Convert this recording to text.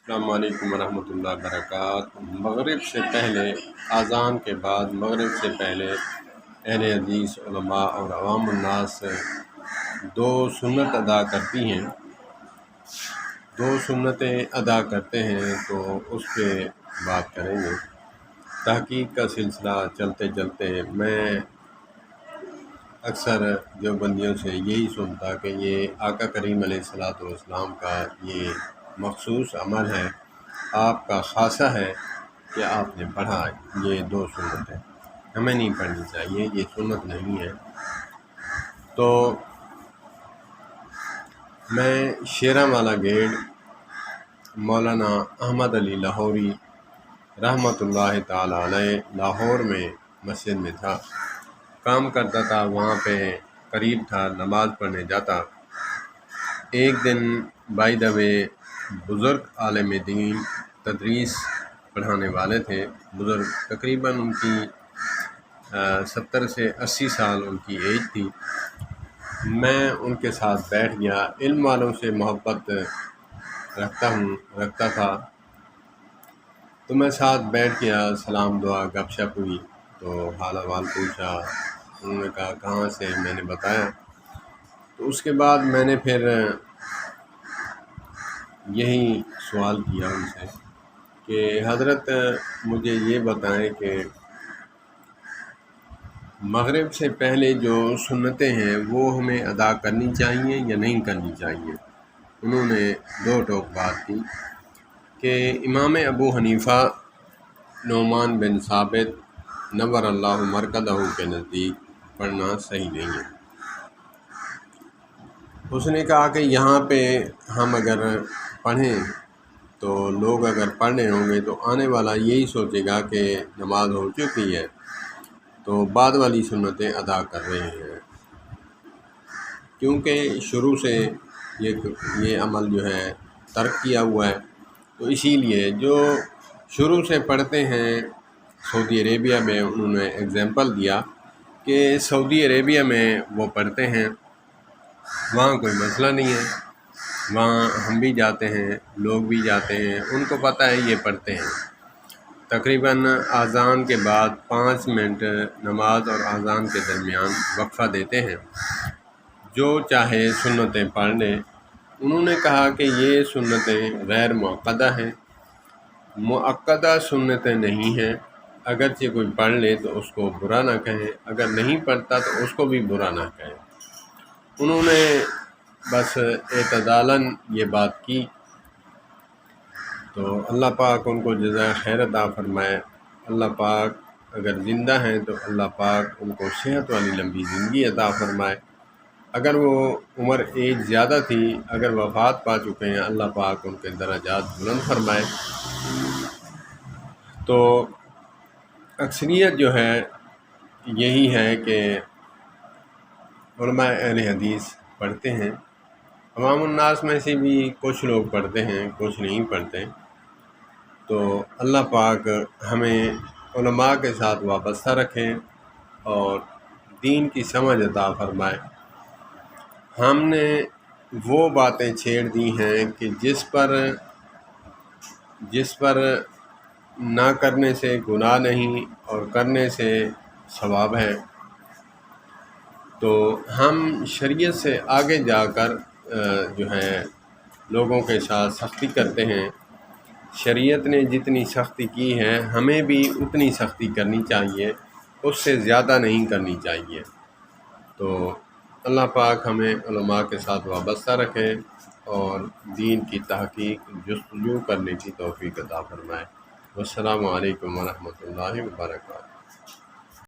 السلام علیکم ورحمۃ اللہ وبرکاتہ۔ مغرب سے پہلے، اذان کے بعد مغرب سے پہلے اہل حدیث علماء اور عوام الناس دو سنت ادا کرتی ہیں، دو سنتیں ادا کرتے ہیں، تو اس پہ بات کریں گے۔ تحقیق کا سلسلہ چلتے چلتے میں اکثر دیوبندیوں سے یہی سنتا کہ یہ آقا کریم علیہ الصلوۃ والسلام کا یہ مخصوص عمل ہے، آپ کا خاصہ ہے کہ آپ نے پڑھا یہ دو سنتیں، ہمیں نہیں پڑھنی چاہیے، یہ سنت نہیں ہے۔ تو میں شیراں والا گیٹ مولانا احمد علی لاہوری رحمۃ اللہ تعالی علیہ لاہور میں مسجد میں تھا، کام کرتا تھا، وہاں پہ قریب تھا، نماز پڑھنے جاتا۔ ایک دن بائی دا وے بزرگ عالم دین تدریس پڑھانے والے تھے، بزرگ تقریباً ان کی 70 سے 80 سال ان کی ایج تھی۔ میں ان کے ساتھ بیٹھ گیا، علم والوں سے محبت رکھتا تھا، تو میں ساتھ بیٹھ گیا، سلام دعا گپ شپ ہوئی، تو حال احوال پوچھا، انہوں نے کہا کہاں سے، میں نے بتایا۔ تو اس کے بعد میں نے پھر یہی سوال کیا ان سے کہ حضرت مجھے یہ بتائیں کہ مغرب سے پہلے جو سنتیں ہیں وہ ہمیں ادا کرنی چاہیے یا نہیں کرنی چاہیے۔ انہوں نے دو ٹوک بات کی کہ امام ابو حنیفہ نعمان بن ثابت نور اللہ مرکزہ کے نزدیک پڑھنا صحیح نہیں ہے۔ اس نے کہا کہ یہاں پہ ہم اگر پڑھیں تو لوگ اگر پڑھ رہے ہوں گے تو آنے والا یہی سوچے گا کہ نماز ہو چکی ہے تو بعد والی سنتیں ادا کر رہے ہیں، کیونکہ شروع سے یہ عمل جو ہے ترک کیا ہوا ہے، تو اسی لیے جو شروع سے پڑھتے ہیں، سعودی عربیہ میں انہوں نے اگزامپل دیا کہ سعودی عربیہ میں وہ پڑھتے ہیں، وہاں کوئی مسئلہ نہیں ہے، وہاں ہم بھی جاتے ہیں، لوگ بھی جاتے ہیں، ان کو پتہ ہے یہ پڑھتے ہیں۔ تقریباً اذان کے بعد 5 منٹ نماز اور اذان کے درمیان وقفہ دیتے ہیں، جو چاہے سنتیں پڑھ لیں۔ انہوں نے کہا کہ یہ سنتیں غیر مؤکدہ ہیں، مؤکدہ سنتیں نہیں ہیں، اگرچہ کوئی پڑھ لے تو اس کو برا نہ کہیں، اگر نہیں پڑھتا تو اس کو بھی برا نہ کہیں۔ انہوں نے بس اعتدالاً یہ بات کی، تو اللہ پاک ان کو جزائے خیر عطا فرمائے۔ اللہ پاک اگر زندہ ہیں تو اللہ پاک ان کو صحت والی لمبی زندگی عطا فرمائے، اگر وہ عمر ایج زیادہ تھی، اگر وفات پا چکے ہیں، اللہ پاک ان کے درجات بلند فرمائے۔ تو اکثریت جو ہے یہی ہے کہ علماء اہل حدیث پڑھتے ہیں، عوام الناس میں سے بھی کچھ لوگ پڑھتے ہیں، کچھ نہیں پڑھتے۔ تو اللہ پاک ہمیں علماء کے ساتھ وابستہ رکھے اور دین کی سمجھ عطا فرمائے۔ ہم نے وہ باتیں چھیڑ دی ہیں کہ جس پر نہ کرنے سے گناہ نہیں اور کرنے سے ثواب ہے، تو ہم شریعت سے آگے جا کر جو ہے لوگوں کے ساتھ سختی کرتے ہیں۔ شریعت نے جتنی سختی کی ہے ہمیں بھی اتنی سختی کرنی چاہیے، اس سے زیادہ نہیں کرنی چاہیے۔ تو اللہ پاک ہمیں علماء کے ساتھ وابستہ رکھے اور دین کی تحقیق جستجو کرنے کی توفیق عطا فرمائے۔ والسلام علیکم ورحمۃ اللہ وبرکاتہ۔